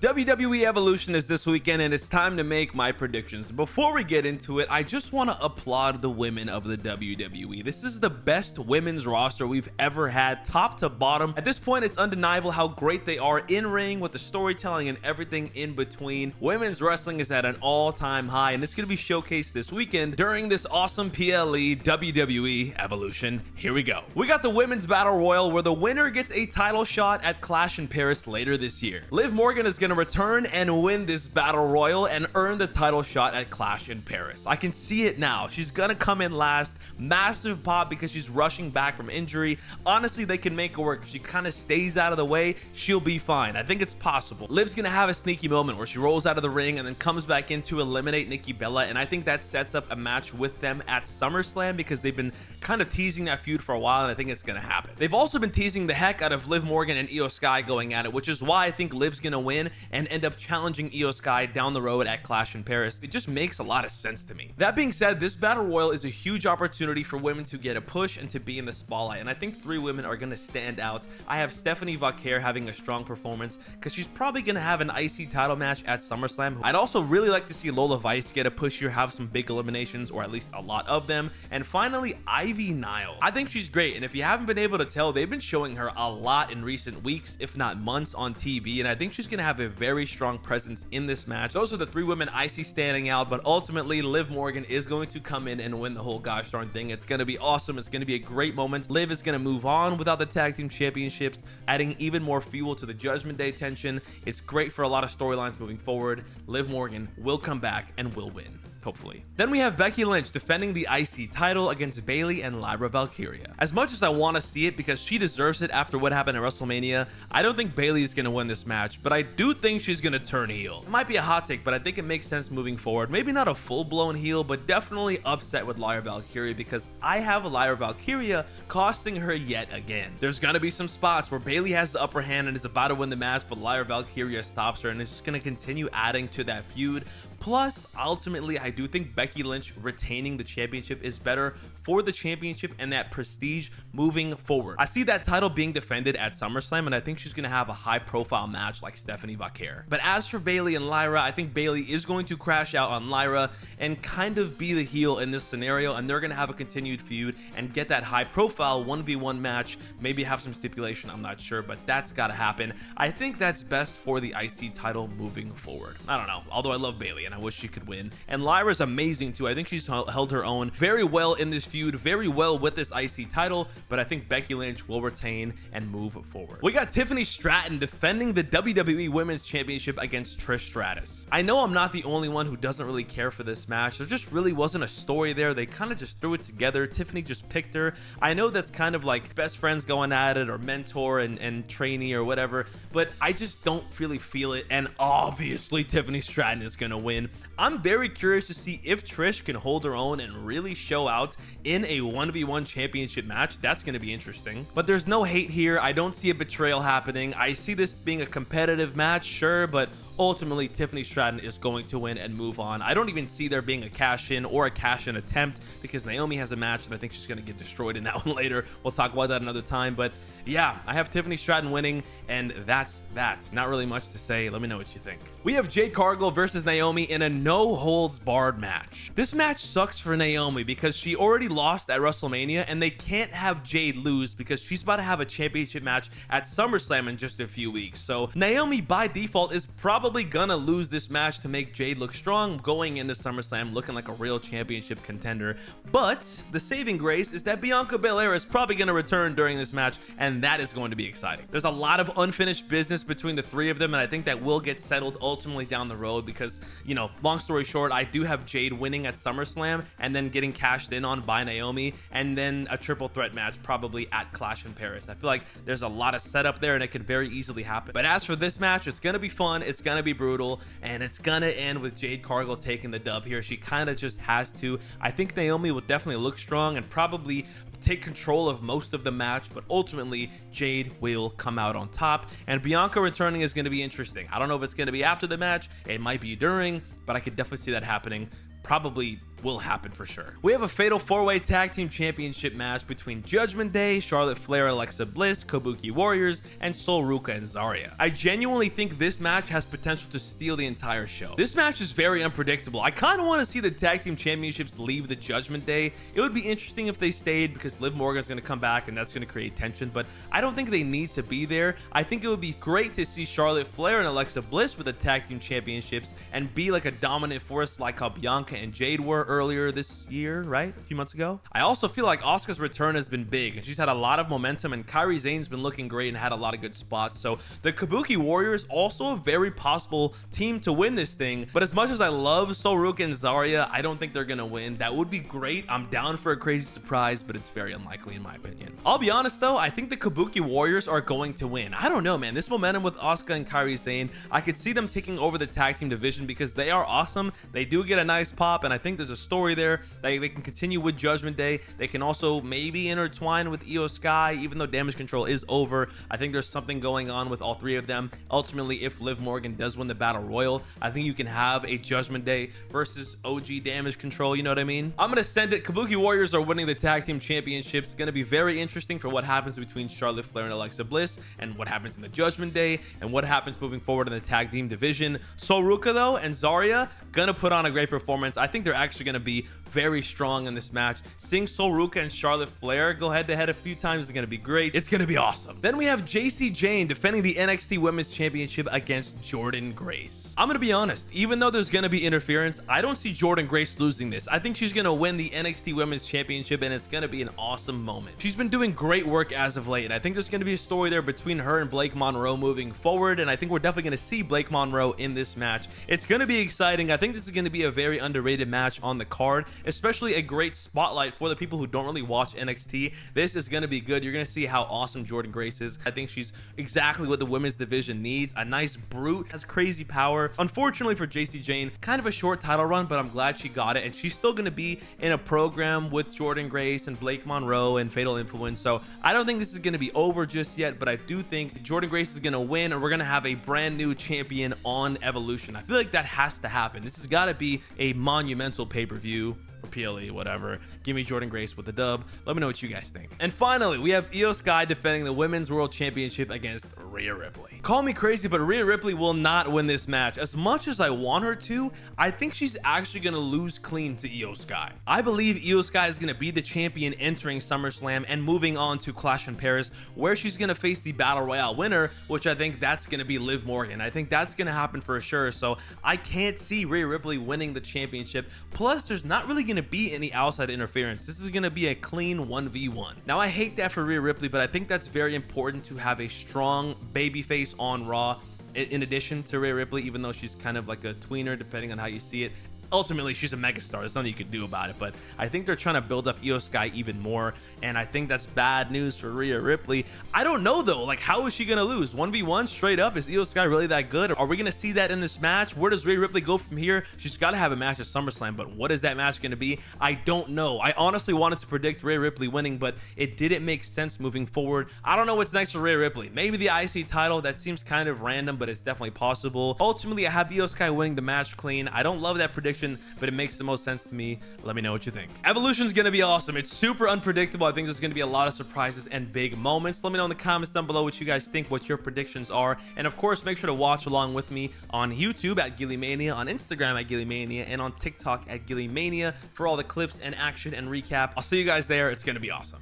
WWE Evolution is this weekend, and it's time to make my predictions. Before we get into it, I just want to applaud the women of the WWE. This is the best women's roster we've ever had, top to bottom. At this point, it's undeniable how great they are in ring with the storytelling and everything in between. Women's wrestling is at an all-time high, and it's going to be showcased this weekend during this awesome PLE WWE Evolution. Here we go. We got the Women's Battle Royal, where the winner gets a title shot at Clash in Paris later this year. Liv Morgan is going to return and win this Battle Royal and earn the title shot at Clash in Paris. I can see it now. She's going to come in last. Massive pop because she's rushing back from injury. Honestly, they can make it work. If she kind of stays out of the way, she'll be fine. I think it's possible. Liv's going to have a sneaky moment where she rolls out of the ring and then comes back in to eliminate Nikki Bella, and I think that sets up a match with them at SummerSlam because they've been kind of teasing that feud for a while, and I think it's going to happen. They've also been teasing the heck out of Liv Morgan and Io Sky going at it, which is why I think Liv's going to win and end up challenging Io Sky down the road at Clash in Paris. It just makes a lot of sense to me. That being said, this Battle Royal is a huge opportunity for women to get a push and to be in the spotlight, and I think three women are going to stand out. I have Stephanie Vaquer having a strong performance because she's probably going to have an IC title match at SummerSlam. I'd also really like to see Lola Vice get a push here, have some big eliminations, or at least a lot of them. And finally, Ivy Nile. I think she's great, and if you haven't been able to tell, they've been showing her a lot in recent weeks, if not months, on TV, and I think she's going to have a very strong presence in this match. Those are the three women I see standing out, but ultimately Liv Morgan is going to come in and win the whole gosh darn thing. It's going to be awesome. It's going to be a great moment. Liv is going to move on without the tag team championships, adding even more fuel to the Judgment Day tension. It's great for a lot of storylines moving forward. Liv Morgan will come back and will win, hopefully. Then we have Becky Lynch defending the IC title against Bayley and Lyra Valkyria. As much as I want to see it because she deserves it after what happened at WrestleMania, I don't think Bayley is going to win this match, but I do think she's going to turn heel. It might be a hot take, but I think it makes sense moving forward. Maybe not a full-blown heel, but definitely upset with Lyra Valkyria because I have Lyra Valkyria costing her yet again. There's going to be some spots where Bayley has the upper hand and is about to win the match, but Lyra Valkyria stops her, and it's just going to continue adding to that feud. Plus, ultimately, I do think Becky Lynch retaining the championship is better for the championship and that prestige moving forward. I see that title being defended at SummerSlam, and I think she's going to have a high-profile match like Stephanie Vaquer. But as for Bayley and Lyra, I think Bayley is going to crash out on Lyra and kind of be the heel in this scenario, and they're going to have a continued feud and get that high-profile 1v1 match, maybe have some stipulation, I'm not sure, but that's got to happen. I think that's best for the IC title moving forward. I don't know, although I love Bayley and I wish she could win. And Lyra's amazing too. I think she's held her own very well in this feud, very well with this IC title, but I think Becky Lynch will retain and move forward. We got Tiffany Stratton defending the WWE Women's Championship against Trish Stratus. I know I'm not the only one who doesn't really care for this match. There just really wasn't a story there. They kind of just threw it together. Tiffany just picked her. I know that's kind of like best friends going at it, or mentor and trainee or whatever, but I just don't really feel it, and obviously Tiffany Stratton is gonna win. I'm very curious to see if Trish can hold her own and really show out in a 1v1 championship match. That's going to be interesting. But there's no hate here. I don't see a betrayal happening. I see this being a competitive match, sure, but ultimately Tiffany Stratton is going to win and move on. I don't even see there being a cash-in or a cash-in attempt because Naomi has a match and I think she's going to get destroyed in that one later. We'll talk about that another time, but yeah, I have Tiffany Stratton winning, and that's not really much to say. Let me know what you think. We have Jade Cargill versus Naomi in a no-holds-barred match. This match sucks for Naomi because she already lost at WrestleMania, and they can't have Jade lose because she's about to have a championship match at SummerSlam in just a few weeks. So Naomi, by default, is probably gonna lose this match to make Jade look strong going into SummerSlam, looking like a real championship contender. But the saving grace is that Bianca Belair is probably gonna return during this match, and that is going to be exciting. There's a lot of unfinished business between the three of them, and I think that will get settled ultimately down the road because, you know, long story short, I do have Jade winning at SummerSlam and then getting cashed in on by Naomi, and then a triple threat match probably at Clash in Paris. I feel like there's a lot of setup there and it could very easily happen. But as for this match, it's gonna be fun, it's gonna be brutal, and it's gonna end with Jade Cargill taking the dub here. She kind of just has to. I think Naomi will definitely look strong and probably take control of most of the match, but ultimately Jade will come out on top, and Bianca returning is going to be interesting. I don't know if it's going to be after the match, it might be during, but I could definitely see that happening. Probably will happen for sure. We have a fatal 4-way tag team championship match between Judgment Day, Charlotte Flair, Alexa Bliss, Kabuki Warriors, and Sol Ruca and Zarya. I genuinely think this match has potential to steal the entire show. This match is very unpredictable. I kind of want to see the tag team championships leave the Judgment Day. It would be interesting if they stayed because Liv Morgan's going to come back and that's going to create tension, but I don't think they need to be there. I think it would be great to see Charlotte Flair and Alexa Bliss with the tag team championships and be like a dominant force like how Bianca and Jade were earlier this year, right? A few months ago. I also feel like Asuka's return has been big and she's had a lot of momentum, and Kairi Sane's been looking great and had a lot of good spots. So the Kabuki Warriors also a very possible team to win this thing, but as much as I love Sol Ruca and Zarya, I don't think they're gonna win. That would be great. I'm down for a crazy surprise, but it's very unlikely in my opinion. I'll be honest though, I think the Kabuki Warriors are going to win. I don't know, man. This momentum with Asuka and Kairi Sane, I could see them taking over the tag team division because they are awesome. They do get a nice pop, and I think there's a story there that they can continue with Judgment Day. They can also maybe intertwine with Io Sky, even though Damage Control is over. I think there's something going on with all three of them. Ultimately, if Liv Morgan does win the Battle Royal, I think you can have a Judgment Day versus OG Damage Control, you know what I mean? I'm gonna send it. Kabuki Warriors are winning the tag team championships. It's gonna be very interesting for what happens between Charlotte Flair and Alexa Bliss, and what happens in the Judgment Day, and what happens moving forward in the tag team division. Sol Ruca though and Zarya gonna put on a great performance. I think they're actually gonna be very strong in this match. Seeing Sol Ruca and Charlotte Flair go head to head a few times is gonna be great. It's gonna be awesome. Then we have JC Jane defending the NXT Women's Championship against Jordynne Grace. I'm gonna be honest, even though there's gonna be interference, I don't see Jordynne Grace losing this. I think she's gonna win the NXT Women's Championship, and it's gonna be an awesome moment. She's been doing great work as of late, and I think there's gonna be a story there between her and Blake Monroe moving forward, and I think we're definitely gonna see Blake Monroe in this match. It's gonna be exciting. I think this is gonna be a very underrated match on the card, especially a great spotlight for the people who don't really watch NXT. This is gonna be good. You're gonna see how awesome Jordynne Grace is. I think she's exactly what the women's division needs. A nice brute, has crazy power. Unfortunately for JC Jane, kind of a short title run, but I'm glad she got it, and she's still gonna be in a program with Jordynne Grace and Blake Monroe and Fatal Influence. So I don't think this is gonna be over just yet, but I do think Jordynne Grace is gonna win, and we're gonna have a brand new champion on Evolution. I feel like that has to happen. This has got to be a monumental pay-per-view or PLE, whatever. Give me Jordynne Grace with the dub. Let me know what you guys think. And finally, we have Io Sky defending the Women's World Championship against Rhea Ripley. Call me crazy, but Rhea Ripley will not win this match. As much as I want her to, I think she's actually going to lose clean to Io Sky. I believe Io Sky is going to be the champion entering SummerSlam and moving on to Clash in Paris, where she's going to face the Battle Royale winner, which I think that's going to be Liv Morgan. I think that's going to happen for sure. So I can't see Rhea Ripley winning the championship. Plus, there's not really going to be any outside interference. This is going to be a clean 1v1. Now, I hate that for Rhea Ripley, but I think that's very important to have a strong babyface on Raw in addition to Rhea Ripley, even though she's kind of like a tweener depending on how you see it. Ultimately, she's a megastar. There's nothing you can do about it, but I think they're trying to build up Io Sky even more, and I think that's bad news for Rhea Ripley. I don't know though, like, how is she gonna lose 1v1 straight up? Is Io Sky really that good? Are we gonna see that in this match? Where does Rhea Ripley go from here? She's got to have a match at SummerSlam, but what is that match gonna be? I don't know. I honestly wanted to predict Rhea Ripley winning, but it didn't make sense moving forward. I don't know what's next for Rhea Ripley. Maybe the IC title. That seems kind of random, but it's definitely possible. Ultimately, I have Io Sky winning the match clean. I don't love that prediction, but it makes the most sense to me. Let me know what you think. Evolution is going to be awesome. It's super unpredictable. I think there's going to be a lot of surprises and big moments. Let me know in the comments down below what you guys think, what your predictions are. And of course, make sure to watch along with me on YouTube at GillyMania, on Instagram at GillyMania, and on TikTok at GillyMania for all the clips and action and recap. I'll see you guys there. It's going to be awesome.